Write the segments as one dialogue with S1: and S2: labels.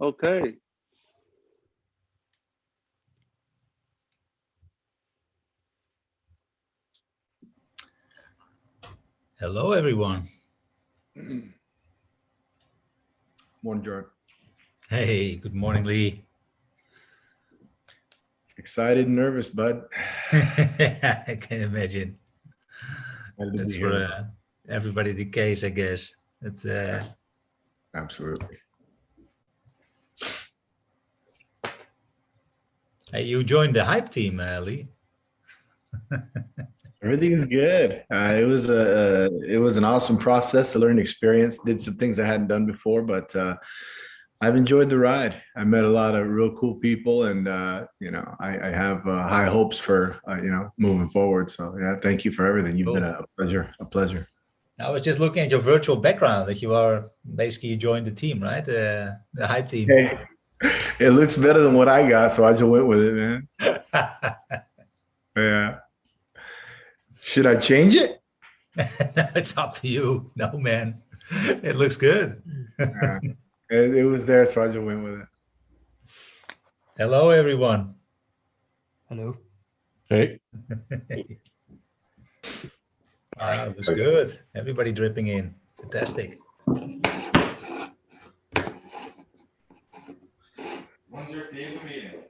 S1: Okay.
S2: Hello, everyone.
S3: Morning, Jordan.
S2: Hey, good morning, Lee.
S3: Excited and nervous, bud.
S2: I can imagine. That's for everybody the case, I guess.
S3: Absolutely.
S2: Hey, you joined the hype team, Lee.
S3: Everything is good. It was an awesome process, a learning experience. Did some things I hadn't done before, but I've enjoyed the ride. I met a lot of real cool people, and I have high hopes for moving forward. So yeah, thank you for everything. You've been a pleasure. A pleasure.
S2: I was just looking at your virtual background. That you are basically you joined the team, right? The hype team.
S3: Hey, it looks better than what I got, so I just went with it, man. Yeah. Should I change it?
S2: It's up to you. No, man. It looks good.
S3: It was there, so I just went with it.
S2: Hello, everyone.
S4: Hello.
S5: Hey.
S2: Wow, it was good. Everybody dripping in. Fantastic.
S6: What's your favorite meeting?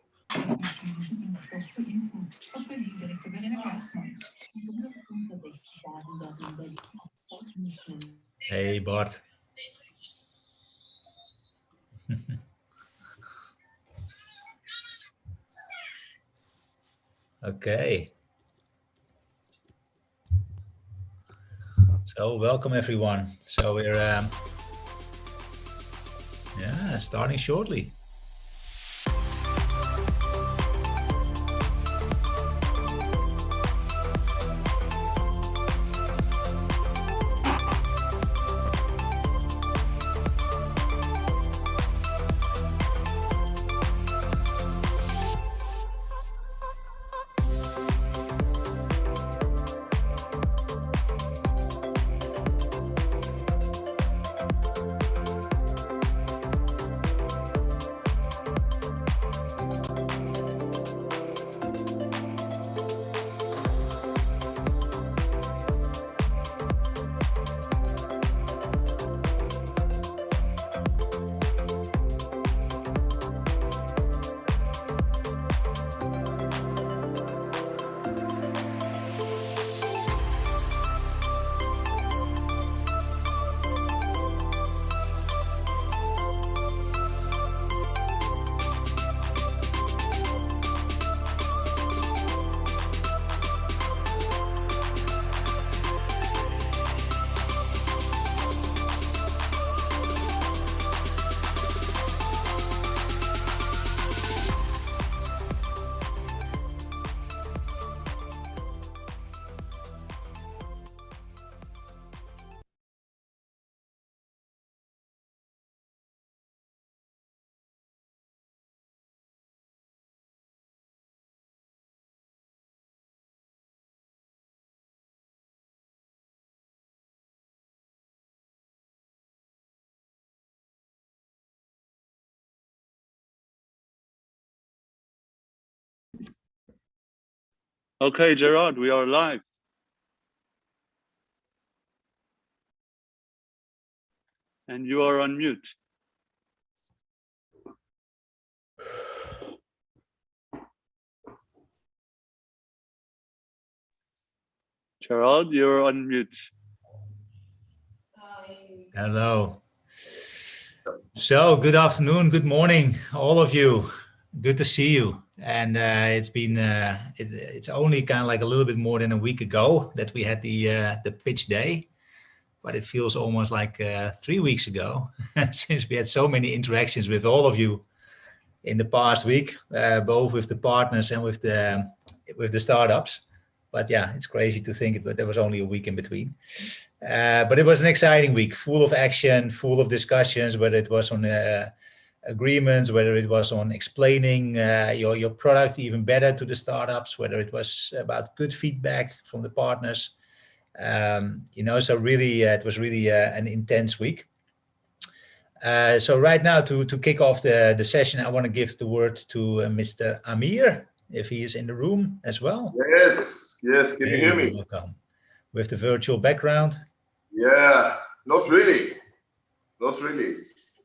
S2: Hey, Bart. Okay. So welcome everyone. So we're starting shortly.
S1: Okay, Gerard, we are live. And you are on mute. Gerard, you're on mute.
S2: Hello. So good afternoon, good morning, all of you. Good to see you. And it's been it's only kind of like a little bit more than a week ago that we had the pitch day, but it feels almost like 3 weeks ago since we had so many interactions with all of you in the past week, both with the partners and with the startups. But yeah, it's crazy to think that there was only a week in between. But it was an exciting week, full of action, full of discussions, whether it was on agreements, whether it was on explaining your product even better to the startups, whether it was about good feedback from the partners. So really, it was really an intense week. So right now, to kick off the session, I want to give the word to Mr. Amir, if he is in the room as well.
S4: Yes, yes. Can you hear me?
S2: Welcome. With the virtual background.
S4: Yeah, not really. Not really. It's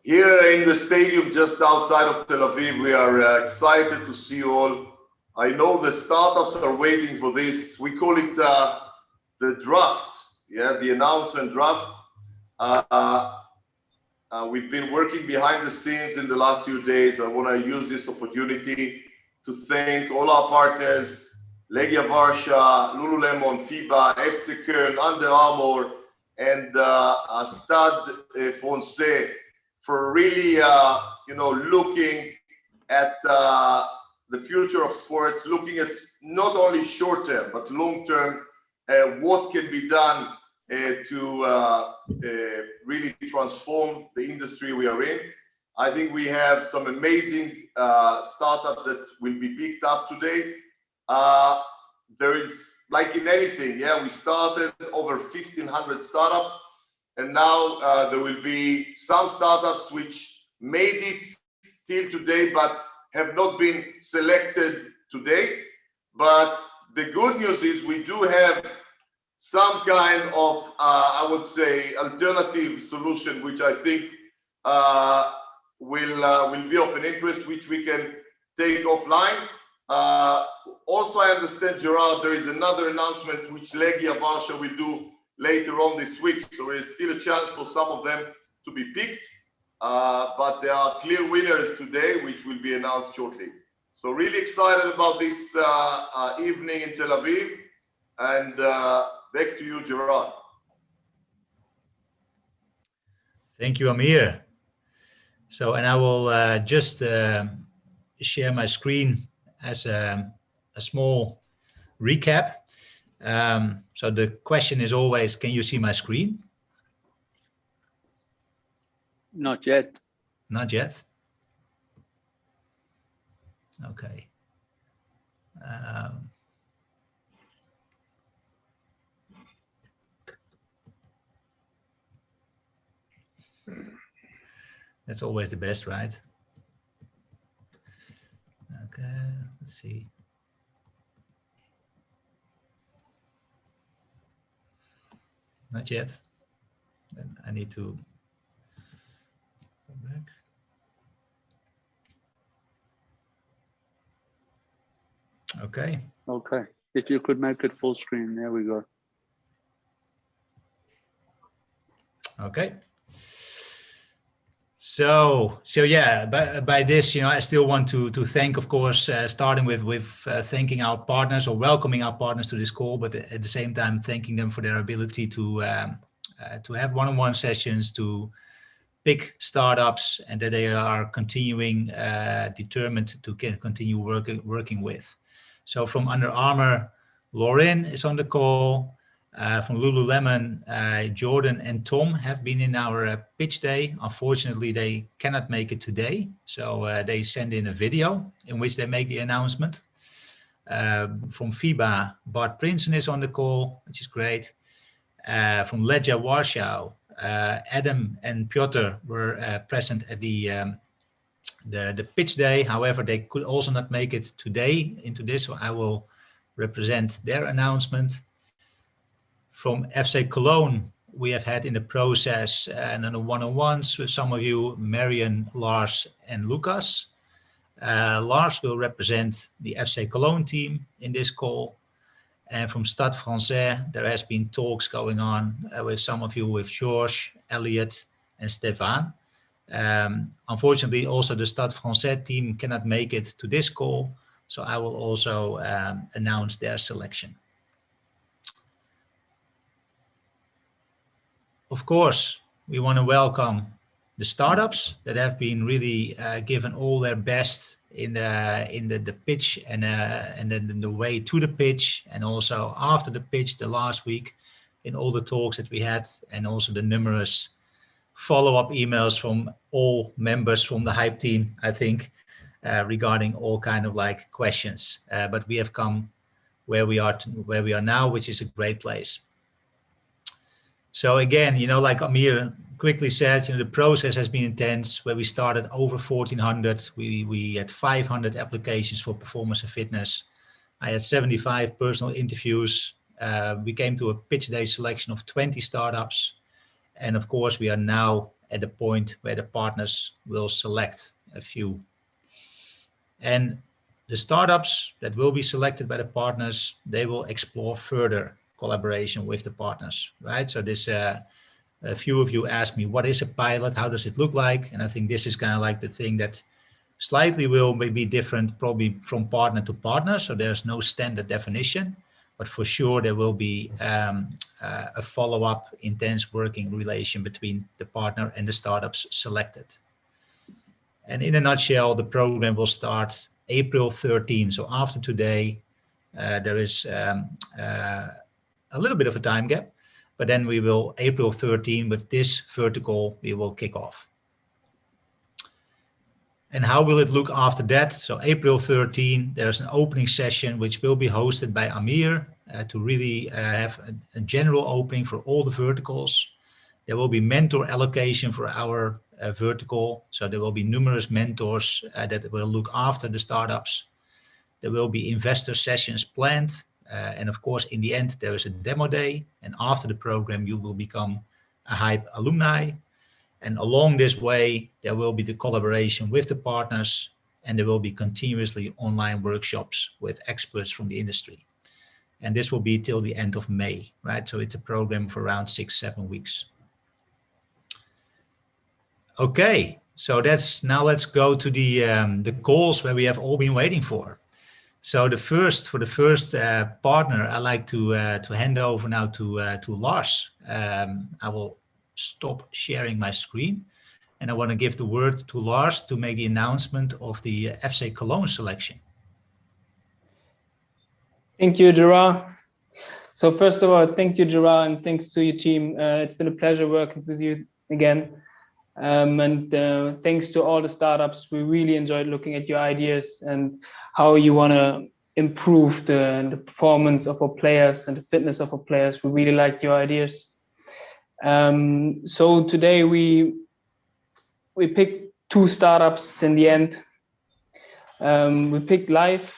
S4: here in the stadium just outside of Tel Aviv. We are excited to see you all. I know the startups are waiting for this. We call it the draft. Yeah, the announcement draft. We've been working behind the scenes in the last few days. I want to use this opportunity to thank all our partners, Legia Varsha, Lululemon, FIBA, FC Köln, Under Armour, and Stade Francais for really, looking at the future of sports, looking at not only short term but long term, what can be done to really transform the industry we are in. I think we have some amazing startups that will be picked up today. There is, like in anything, we started over 1,500 startups, and now there will be some startups which made it till today but have not been selected today. But the good news is we do have some kind of, I would say, alternative solution, which I think will be of an interest, which we can take offline. Also, I understand, Gerard, there is another announcement which Legia Varsha will do later on this week. So there is still a chance for some of them to be picked. But there are clear winners today, which will be announced shortly. So really excited about this evening in Tel Aviv. And back to you, Gerard.
S2: Thank you, Amir. So, and I will just share my screen as a small recap. So the question is always, can you see my screen?
S1: Not yet.
S2: Not yet. Okay. That's always the best, right? Okay, let's see. Not yet. Then I need to go back. Okay.
S1: Okay. If you could make it full screen, there we go.
S2: Okay. So yeah, by this, I still want to thank, of course, starting with thanking our partners or welcoming our partners to this call, but at the same time thanking them for their ability to have one-on-one sessions, to pick startups, and that they are continuing determined to continue working with. So from Under Armour, Lauren is on the call. From Lululemon, Jordan and Tom have been in our pitch day. Unfortunately, they cannot make it today. So they send in a video in which they make the announcement. From FIBA, Bart Prinsen is on the call, which is great. From Legia Warsaw, Adam and Piotr were present at the pitch day. However, they could also not make it today into this, so I will represent their announcement. From FC Cologne, we have had in the process and on the one-on-ones with some of you, Marion, Lars, and Lucas. Lars will represent the FC Cologne team in this call. And from Stade Francais, there has been talks going on with some of you, with Georges, Elliot, and Stefan. Unfortunately, also the Stade Francais team cannot make it to this call, so I will also announce their selection. Of course, we want to welcome the startups that have been really given all their best in the pitch and then the way to the pitch, and also after the pitch the last week in all the talks that we had, and also the numerous follow-up emails from all members from the Hype team, I think, regarding all kind of like questions. But we have come where we are now, which is a great place. So again, you know, like Amir quickly said, you know, the process has been intense. Where we started over 1,400, we had 500 applications for performance and fitness. I had 75 personal interviews. We came to a pitch day selection of 20 startups. And of course, we are now at the point where the partners will select a few. And the startups that will be selected by the partners, they will explore further collaboration with the partners, right? So this, a few of you asked me, what is a pilot? How does it look like? And I think this is kind of like the thing that slightly will maybe different probably from partner to partner. So there's no standard definition, but for sure there will be a follow-up intense working relation between the partner and the startups selected. And in a nutshell, the program will start April 13. So after today, there is a little bit of a time gap, but then we will April 13 with this vertical, we will kick off. And how will it look after that? So April 13, there's an opening session which will be hosted by Amir to really have a general opening for all the verticals. There will be mentor allocation for our vertical. So there will be numerous mentors that will look after the startups. There will be investor sessions planned. And of course, in the end, there is a demo day. And after the program, you will become a Hype alumni. And along this way, there will be the collaboration with the partners, and there will be continuously online workshops with experts from the industry. And this will be till the end of May, right? So it's a program for around 6-7 weeks. Okay, so now let's go to the calls where we have all been waiting for. So for the first partner, I like to hand over now to Lars. I will stop sharing my screen, and I want to give the word to Lars to make the announcement of the FC Cologne selection.
S5: Thank you, Gerard. So first of all, thank you, Gerard, and thanks to your team. It's been a pleasure working with you again. And thanks to all the startups. We really enjoyed looking at your ideas and how you want to improve the performance of our players and the fitness of our players. We really liked your ideas. So today we picked 2 startups in the end. We picked Live.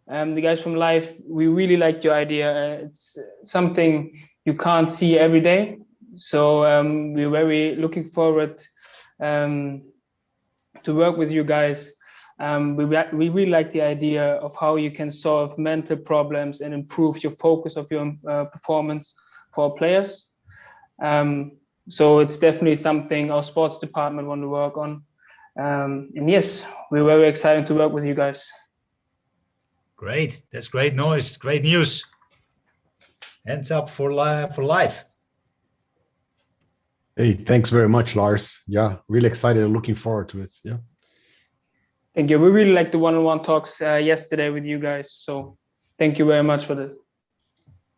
S5: The guys from Live, we really liked your idea. It's something you can't see every day. So we're very looking forward to work with you guys. We really like the idea of how you can solve mental problems and improve your focus of your performance for players. So it's definitely something our sports department want to work on. And yes, we're very excited to work with you guys.
S2: Great, that's great noise, great news. Hands up for Live.
S7: Hey, thanks very much, Lars. Yeah, really excited and looking forward to it. Yeah.
S5: Thank you. We really liked the one-on-one talks yesterday with you guys. So thank you very much for this.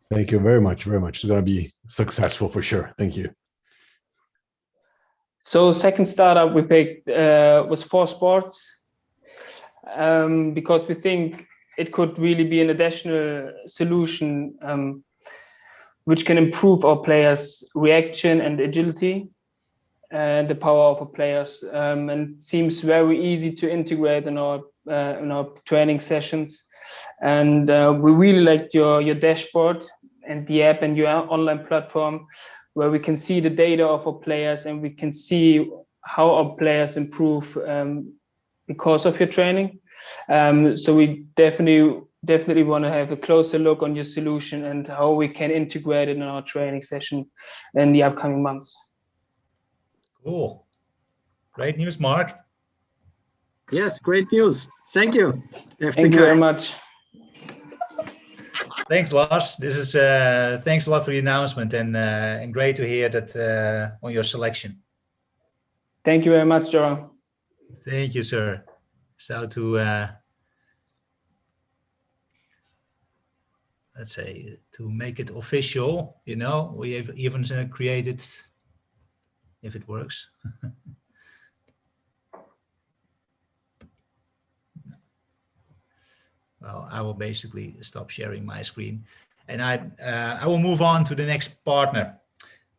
S7: Thank you very much, very much. It's going to be successful for sure. Thank you.
S5: So second startup we picked was 4Sports because we think it could really be an additional solution which can improve our players' reaction and agility and the power of our players. And seems very easy to integrate in our training sessions. And we really liked your dashboard and the app and your online platform, where we can see the data of our players and we can see how our players improve because of your training. So we definitely want to have a closer look on your solution and how we can integrate it in our training session in the upcoming months.
S2: Cool. Great news, Mark.
S8: Yes, great news. Thank you.
S5: Thank you very much.
S2: Thanks, Lars. This is thanks a lot for the announcement and great to hear that on your selection.
S5: Thank you very much, Jerome.
S2: Thank you, sir. So to let's say to make it official, you know, we have even created, if it works. Well, I will basically stop sharing my screen. And I will move on to the next partner,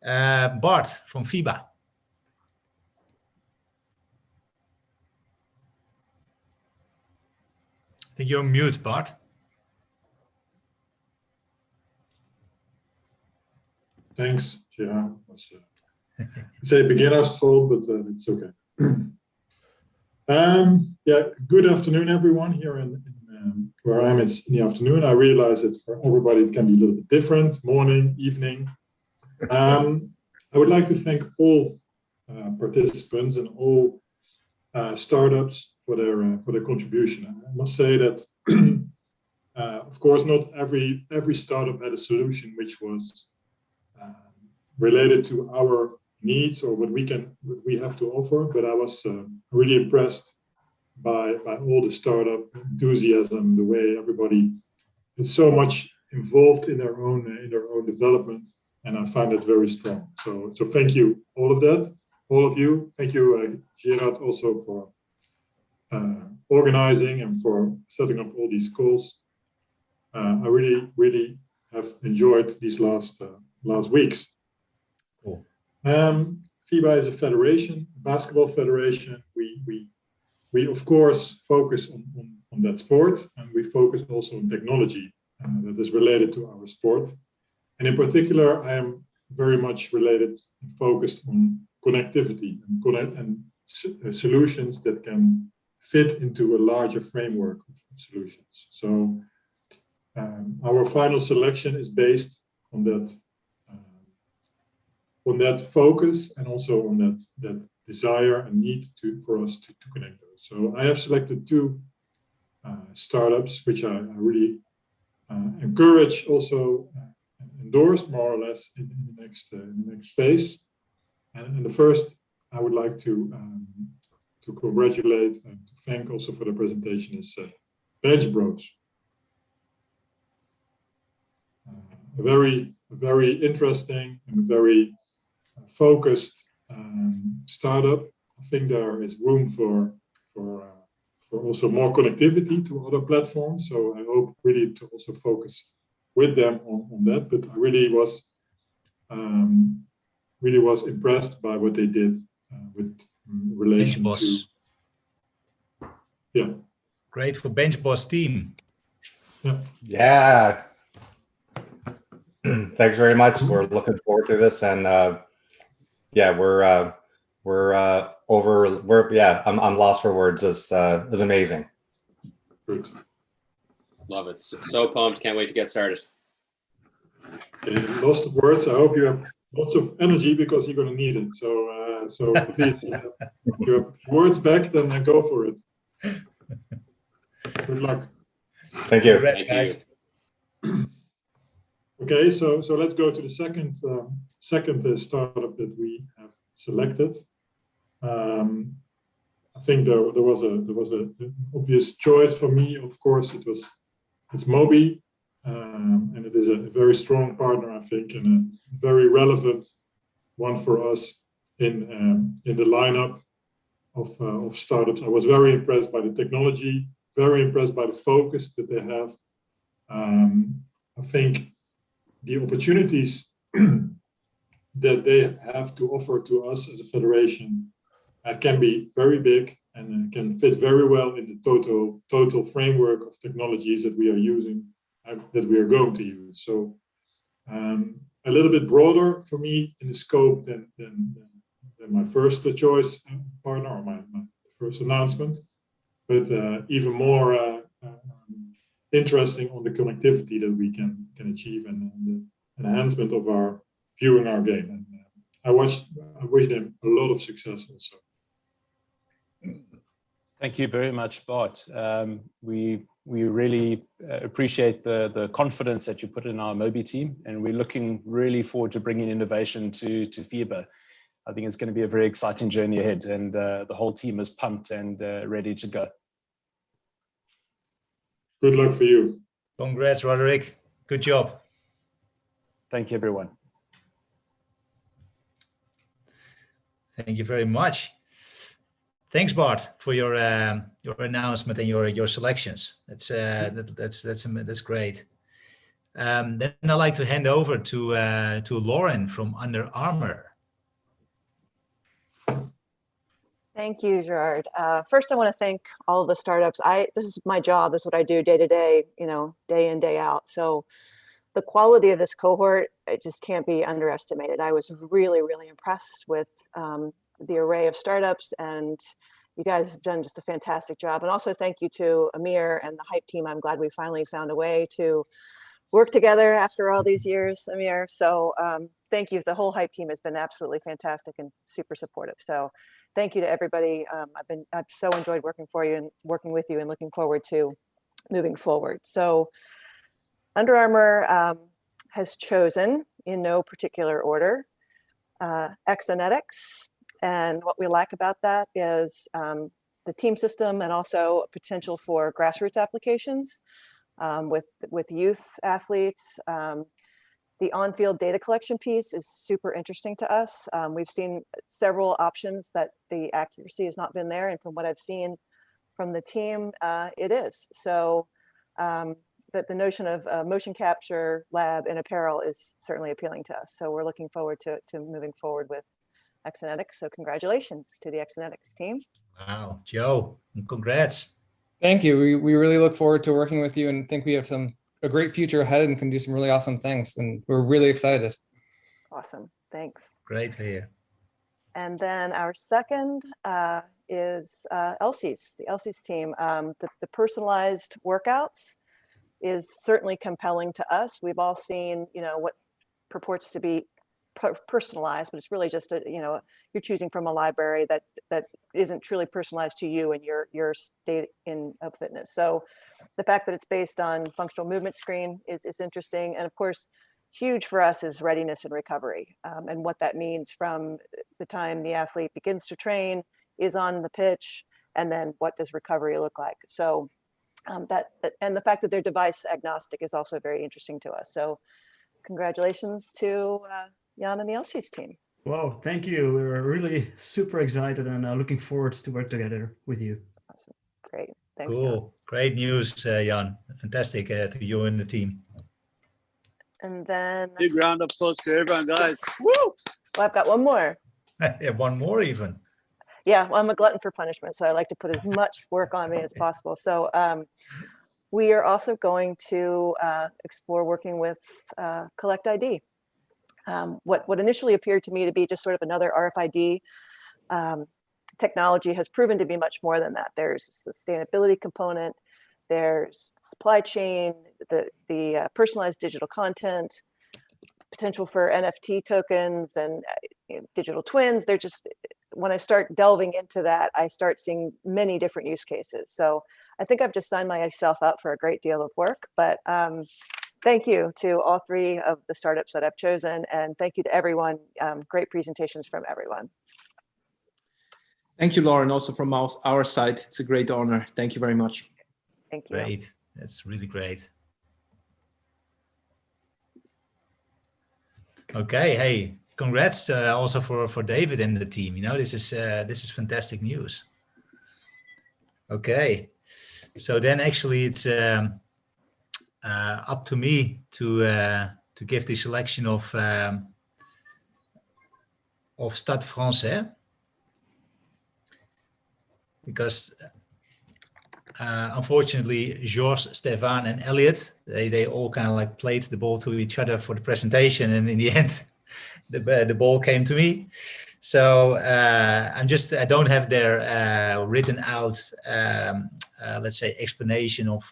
S2: Bart from FIBA. I think you're on mute, Bart.
S9: Thanks, Gerard. Say beginner's fault, but it's okay. Yeah, good afternoon, everyone. Here in where I am, it's in the afternoon. I realize that for everybody it can be a little bit different, morning, evening. I would like to thank all participants and all startups for their contribution. I must say that, of course, not every startup had a solution which was related to our needs or what we have to offer, but I was really impressed by all the startup enthusiasm, the way everybody is so much involved in their own development, and I find it very strong. So thank you all of you. Thank you, Gerard, also for organizing and for setting up all these calls. I really have enjoyed these last weeks.
S2: Cool.
S9: FIBA is a federation, a basketball federation. We of course focus on that sport, and we focus also on technology that is related to our sport. And in particular, I am very much related and focused on connectivity and solutions that can fit into a larger framework of solutions. So our final selection is based on that focus and also on that desire and need for us to connect those. So I have selected two startups which I really encourage, also endorse more or less in the next phase. And the first I would like to congratulate and to thank also for the presentation is Bench Bros. A very interesting and very focused startup. I think there is room for also more connectivity to other platforms. So I hope really to also focus with them on that. But I really was impressed by what they did with relation to. Yeah.
S2: Great for Bench Boss team.
S10: Yeah. Thanks very much. We're looking forward to this, and yeah, I'm lost for words. It's amazing.
S9: Good.
S11: Love it. So pumped. Can't wait to get started.
S9: Okay, lost of words. I hope you have lots of energy because you're going to need it. So please, if you have words back, then go for it. Good luck.
S10: Thank you.
S11: Thank you.
S9: Okay, so let's go to the second startup that we have selected. I think there was an obvious choice for me. Of course, it's Moby, and it is a very strong partner, I think, and a very relevant one for us in the lineup of startups. I was very impressed by the technology, very impressed by the focus that they have. I think the opportunities that they have to offer to us as a federation can be very big and can fit very well in the total framework of technologies that we are using, that we are going to use. So a little bit broader for me in the scope than my first choice partner or my first announcement, but even more interesting on the connectivity that we can achieve and the enhancement of our viewing our game. And I wish them a lot of success also.
S12: Thank you very much, Bart. We really appreciate the confidence that you put in our Moby team, and we're looking really forward to bringing innovation to FIBA. I think it's going to be a very exciting journey ahead, and the whole team is pumped and ready to go.
S9: Good luck for you.
S2: Congrats, Roderick. Good job.
S12: Thank you, everyone.
S2: Thank you very much. Thanks, Bart, for your announcement and your selections. That's great. Then I'd like to hand over to Lauren from Under Armour.
S13: Thank you, Gerard. First, I want to thank all of the startups. This is my job. This is what I do day to day, day in, day out. So the quality of this cohort, it just can't be underestimated. I was really, really impressed with the array of startups, and you guys have done just a fantastic job. And also thank you to Amir and the Hype team. I'm glad we finally found a way to work together after all these years, Amir. So thank you. The whole Hype team has been absolutely fantastic and super supportive. So thank you to everybody. I've so enjoyed working with you and looking forward to moving forward. So Under Armour has chosen, in no particular order, Exonetics. And what we like about that is the team system and also potential for grassroots applications with youth athletes. The on-field data collection piece is super interesting to us. We've seen several options that the accuracy has not been there. And from what I've seen from the team, it is. So that the notion of motion capture lab and apparel is certainly appealing to us. So we're looking forward to moving forward with Exonetics. So congratulations to the Exonetics team.
S2: Wow, Joe, congrats.
S14: Thank you. We really look forward to working with you and think we have a great future ahead and can do some really awesome things. And we're really excited.
S13: Awesome. Thanks.
S2: Great to hear.
S13: And then our second is Elsie's, the Elsie's team. The personalized workouts is certainly compelling to us. We've all seen, what purports to be personalized, but it's really just you're choosing from a library that isn't truly personalized to you and your state of fitness. So the fact that it's based on functional movement screen is interesting. And of course, huge for us is readiness and recovery, and what that means from the time the athlete begins to train, is on the pitch, and then what does recovery look like. So and the fact that they're device agnostic is also very interesting to us. So congratulations to Jan and the Elsie's team.
S15: Wow, thank you. We're really super excited and looking forward to work together with you.
S13: Awesome. Great. Thanks,
S2: cool.
S13: Jan.
S2: Great news, Jan. Fantastic to you and the team.
S13: And then
S1: big round of applause to everyone, guys.
S13: Woo! Well, I've got one more.
S2: Yeah, one more even.
S13: Yeah, well, I'm a glutton for punishment, so I like to put as much work on me as possible. So we are also going to explore working with Collect ID. What initially appeared to me to be just sort of another RFID technology has proven to be much more than that. There's a sustainability component, there's supply chain, the personalized digital content, potential for NFT tokens and digital twins. They're just, when I start delving into that, I start seeing many different use cases. So I think I've just signed myself up for a great deal of work, but thank you to all three of the startups that I've chosen, and thank you to everyone. Great presentations from everyone.
S8: Thank you, Lauren. Also from our side, it's a great honor. Thank you very much.
S13: Thank you.
S2: Great. That's really great. Okay. Hey, congrats also for David and the team. This is fantastic news. Okay. So then actually it's up to me to give the selection of Stade Français, because unfortunately Georges, Stefan and Elliot, they all kind of like played the ball to each other for the presentation, and in the end the ball came to me. So I don't have their written out let's say explanation of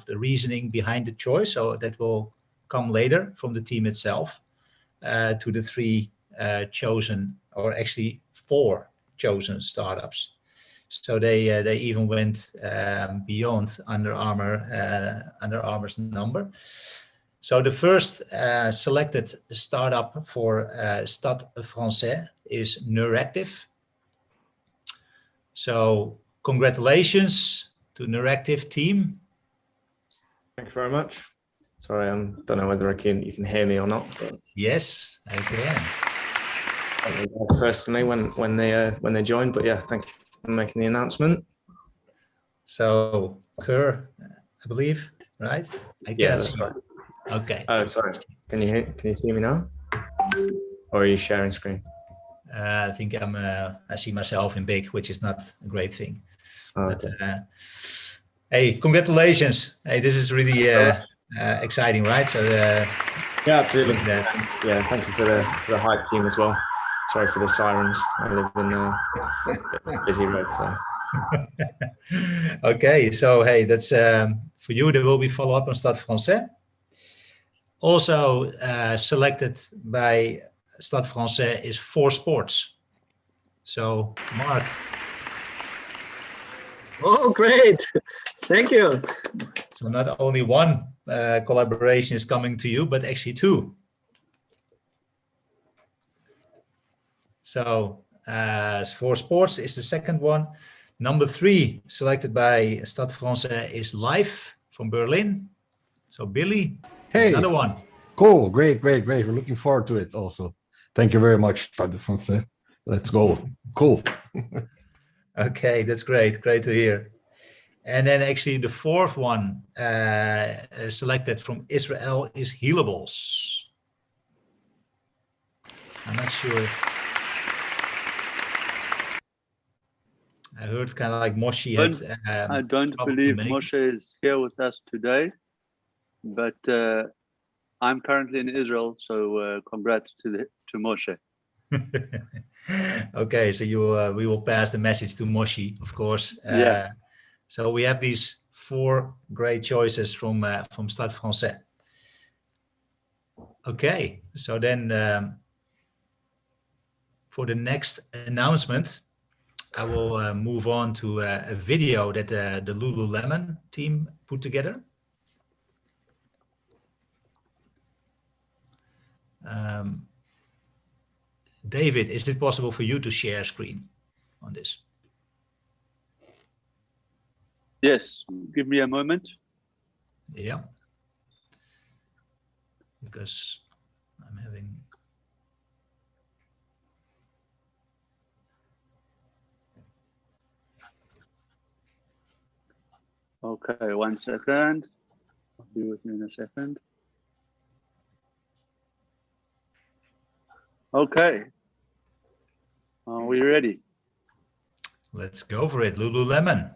S2: the reasoning behind the choice, so that will come later from the team itself to the three chosen, or actually 4 chosen startups. So they even went beyond Under Armour's number. So the first selected startup for Stade Français is Neuractive. So congratulations to Neuractive team.
S3: Thank you very much. Sorry, I don't know whether you can hear me or not. But
S2: yes, I can.
S3: Personally, when they joined, but yeah, thank you for making the announcement.
S2: So Kerr, I believe, right?
S3: Yeah, that's right.
S2: Okay.
S16: Oh, sorry. Can you see me now? Or are you sharing screen?
S2: I think I see myself in big, which is not a great thing.
S16: Oh,
S2: but
S16: okay.
S2: hey, congratulations! Hey, this is really exciting, right? So
S16: yeah, absolutely. Yeah, thank you for the hype team as well. Sorry for the sirens. I live in a busy road, so.
S2: Okay, so hey, that's for you. There will be follow up on Stade Français. Also selected by Stade Français is 4 Sports. So Mark.
S8: Oh, great! Thank you.
S2: So not only one collaboration is coming to you, but actually 2. So 4 Sports is the second one. Number 3 selected by Stade Français is Live from Berlin. So Billy,
S7: Hey,
S2: another one.
S7: Cool, great. We're looking forward to it also. Thank you very much, Stade Français. Let's go. Cool.
S2: Okay, that's great. Great to hear. And then actually the 4th one selected from Israel is Healables. I'm not sure. I heard kind of like Moshi had.
S1: I don't believe Moshe is here with us today, but I'm currently in Israel, so congrats to Moshe.
S2: Okay, so we will pass the message to Moshi, of course.
S1: Yeah.
S2: So we have these 4 great choices from Stade Français. Okay, so then for the next announcement, I will move on to a video that the Lululemon team put together. David, is it possible for you to share screen on this?
S1: Yes, give me a moment.
S2: Yeah. Because I'm having...
S1: Okay, 1 second. I'll be with you in a second. Okay. Are we ready?
S2: Let's go for it. Lululemon.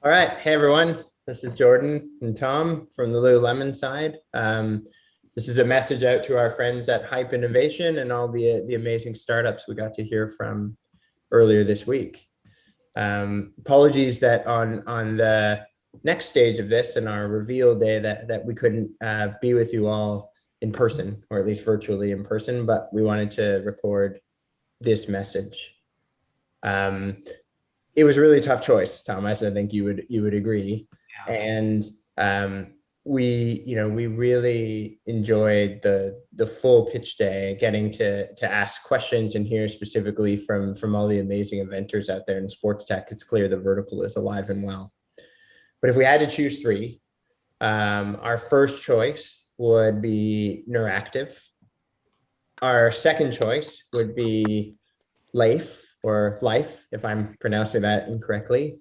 S16: All right. Hey, everyone. This is Jordan and Tom from the Lululemon side. This is a message out to our friends at Hype Innovation and all the amazing startups we got to hear from earlier this week. Apologies that on the next stage of this and our reveal day that we couldn't be with you all in person, or at least virtually in person, but we wanted to record this message. It was a really tough choice, Thomas. I think you would agree. Yeah. And we really enjoyed the full pitch day, getting to ask questions and hear specifically from all the amazing inventors out there in sports tech. It's clear the vertical is alive and well. But if we had to choose 3, our first choice would be Neuractive. Our second choice would be Life, or Life, if I'm pronouncing that incorrectly.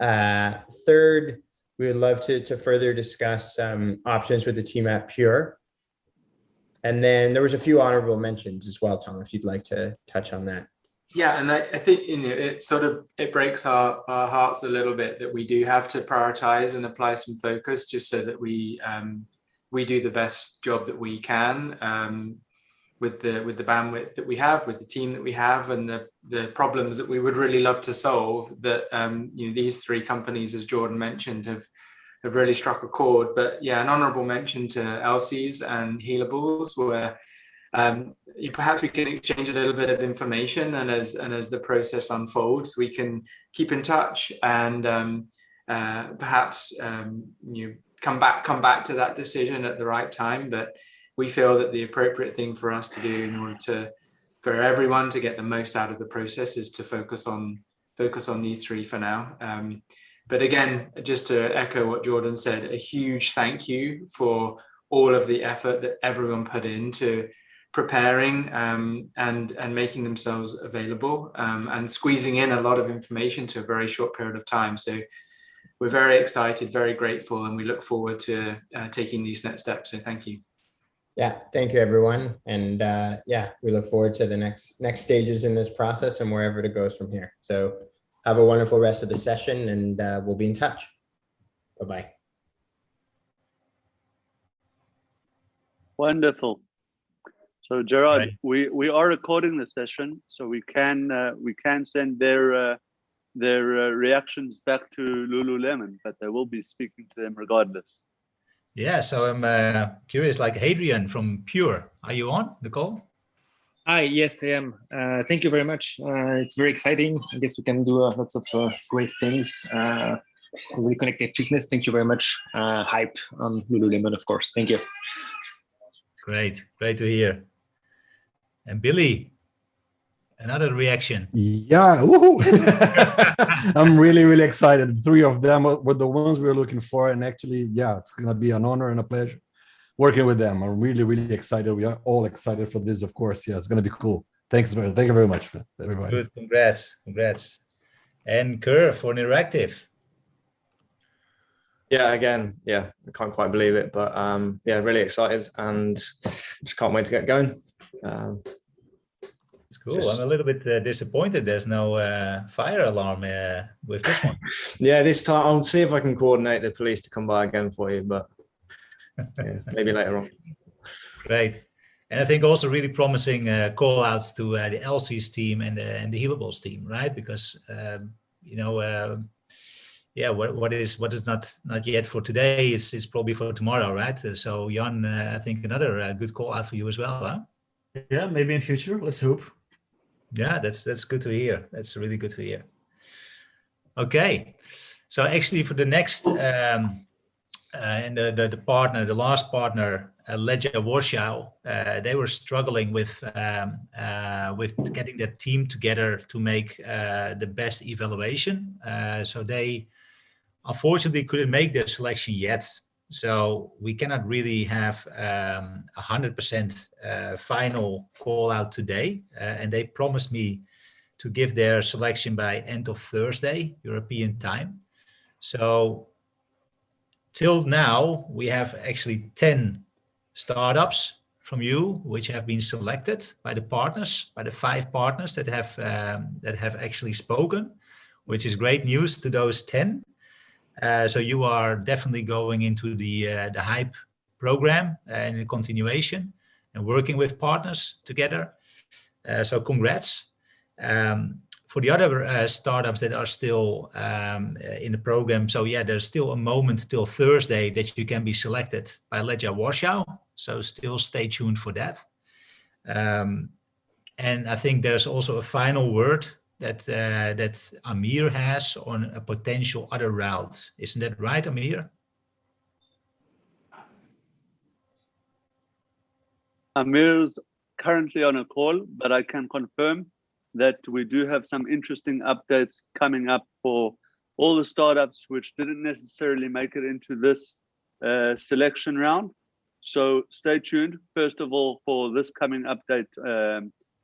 S16: Third, we would love to further discuss options with the team at Pure. And then there was a few honorable mentions as well, Tom, if you'd like to touch on that.
S17: Yeah, and I think it breaks our hearts a little bit that we do have to prioritize and apply some focus just so that we do the best job that we can with the bandwidth that we have, with the team that we have, and the problems that we would really love to solve. That these 3 companies, as Jordan mentioned, have really struck a chord. But yeah, an honourable mention to LCs and Healables, where perhaps we can exchange a little bit of information, and as the process unfolds, we can keep in touch and perhaps come back to that decision at the right time. But we feel that the appropriate thing for us to do in order for everyone to get the most out of the process is to focus on these 3 for now. But again, just to echo what Jordan said, a huge thank you for all of the effort that everyone put into preparing and making themselves available and squeezing in a lot of information to a very short period of time. So we're very excited, very grateful, and we look forward to taking these next steps. So thank you.
S16: Yeah, thank you, everyone. And yeah, we look forward to the next stages in this process and wherever it goes from here. So have a wonderful rest of the session, and we'll be in touch. Bye-bye.
S1: Wonderful. So Gerard, we are recording the session, so we can send their reactions back to Lululemon, but they will be speaking to them regardless.
S2: Yeah, so I'm curious, like Hadrian from Pure, are you on the call?
S18: Hi, yes, I am. Thank you very much. It's very exciting. I guess we can do lots of great things. Really connected fitness. Thank you very much. Hype on Lululemon, of course. Thank you.
S2: Great to hear. And Billy, another reaction.
S7: Yeah, I'm really excited. The three of them were the ones we were looking for, and actually, yeah, it's gonna be an honor and a pleasure working with them. I'm really excited. We are all excited for this, of course. Yeah, it's gonna be cool. Thank you very much, everybody.
S2: Good, congrats. And Kerr for Interactive.
S19: Yeah, again, yeah, I can't quite believe it, but yeah, really excited and just can't wait to get going.
S2: It's cool. I'm a little bit disappointed there's no fire alarm with this one.
S19: Yeah, this time I'll see if I can coordinate the police to come by again for you, but yeah, maybe later on.
S2: Great. And I think also really promising call outs to the LC's team and the Healables team, right? Because you know, yeah, what is not yet for today is probably for tomorrow, right? So Jan, I think another good call out for you as well, huh?
S15: Yeah, maybe in future. Let's hope.
S2: Yeah, that's good to hear. That's really good to hear. Okay, so actually for the next and the partner, the last partner, Legia Warsaw, they were struggling with getting their team together to make the best evaluation. So they unfortunately couldn't make their selection yet. So we cannot really have 100% final call out today. And they promised me to give their selection by end of Thursday, European time. So till now, we have actually 10 startups from you, which have been selected by the partners, by the 5 partners that have actually spoken, which is great news to those 10. So you are definitely going into the Hype program and the continuation and working with partners together. So congrats. For the other startups that are still in the program, so yeah, there's still a moment till Thursday that you can be selected by Legia Warsaw. So still stay tuned for that. And I think there's also a final word that Amir has on a potential other route. Isn't that right, Amir?
S1: Amir's currently on a call, but I can confirm that we do have some interesting updates coming up for all the startups which didn't necessarily make it into this selection round. So stay tuned, first of all, for this coming update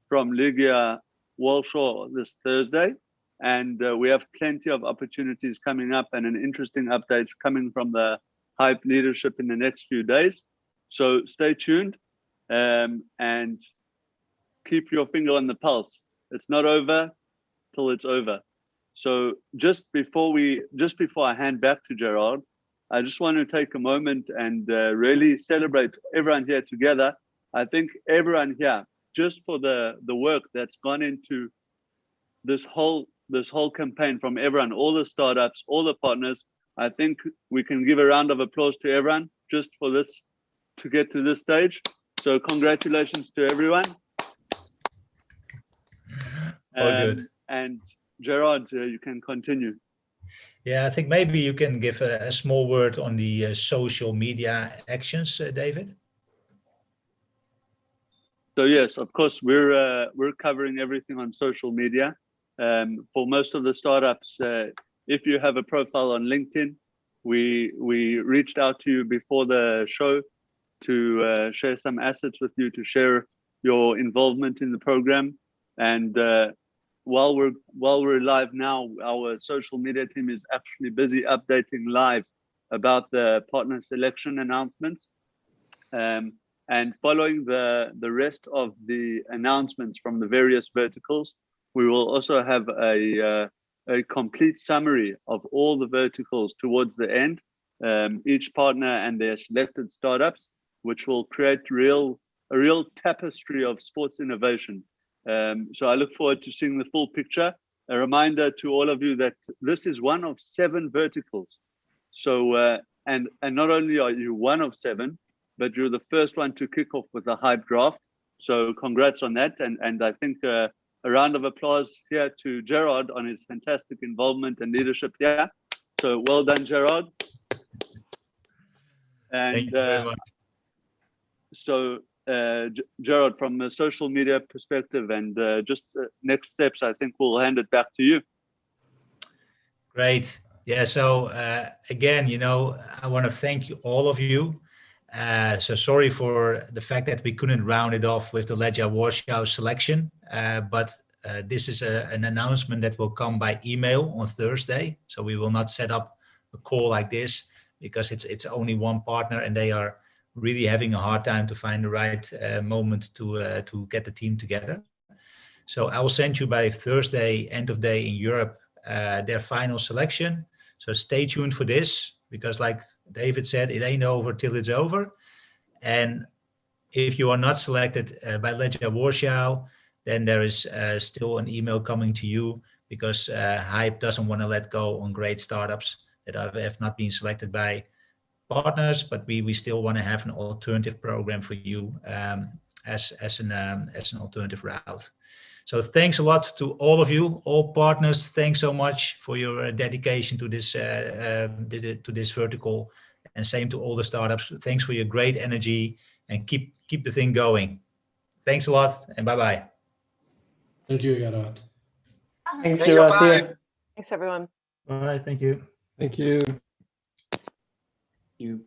S1: from Legia Warsaw this Thursday. And we have plenty of opportunities coming up and an interesting update coming from the Hype leadership in the next few days. So stay tuned and keep your finger on the pulse. It's not over till it's over. So just before I hand back to Gerard, I just want to take a moment and really celebrate everyone here together. I think everyone here, just for the work that's gone into this whole campaign from everyone, all the startups, all the partners, I think we can give a round of applause to everyone just for this, to get to this stage. So congratulations to everyone.
S2: All good.
S1: And Gerard, you can continue.
S2: Yeah, I think maybe you can give a small word on the social media actions, David.
S1: So yes, of course, we're covering everything on social media. For most of the startups, if you have a profile on LinkedIn, we reached out to you before the show to share some assets with you, to share your involvement in the program. And while we're live now, our social media team is actually busy updating live about the partner selection announcements. And following the rest of the announcements from the various verticals, we will also have a complete summary of all the verticals towards the end, each partner and their selected startups, which will create a real tapestry of sports innovation. So I look forward to seeing the full picture. A reminder to all of you that this is one of 7 verticals. So, and not only are you one of 7, but you're the first one to kick off with a hype draft. So congrats on that. And I think a round of applause here to Gerard on his fantastic involvement and leadership here. So well done, Gerard. And
S2: thank you very much.
S1: So Gerard, from a social media perspective and just next steps, I think we'll hand it back to you.
S2: Great. Yeah, so again, I want to thank you, all of you. So sorry for the fact that we couldn't round it off with the Legia Warsaw selection, but this is an announcement that will come by email on Thursday. So we will not set up a call like this because it's only one partner and they are really having a hard time to find the right moment to get the team together. So I will send you by Thursday, end of day in Europe, their final selection. So stay tuned for this because like David said, it ain't over till it's over. And if you are not selected by Legia Warsaw, then there is still an email coming to you because Hype doesn't want to let go on great startups that have not been selected by partners, but we still want to have an alternative program for you as an alternative route. So thanks a lot to all of you, all partners. Thanks so much for your dedication to this vertical, and same to all the startups. Thanks for your great energy and keep the thing going. Thanks a lot and bye bye.
S9: Thank you, Gerard.
S5: Thank you.
S13: Bye. Thanks, everyone.
S15: Bye. Thank you.
S7: Thank you.
S17: You.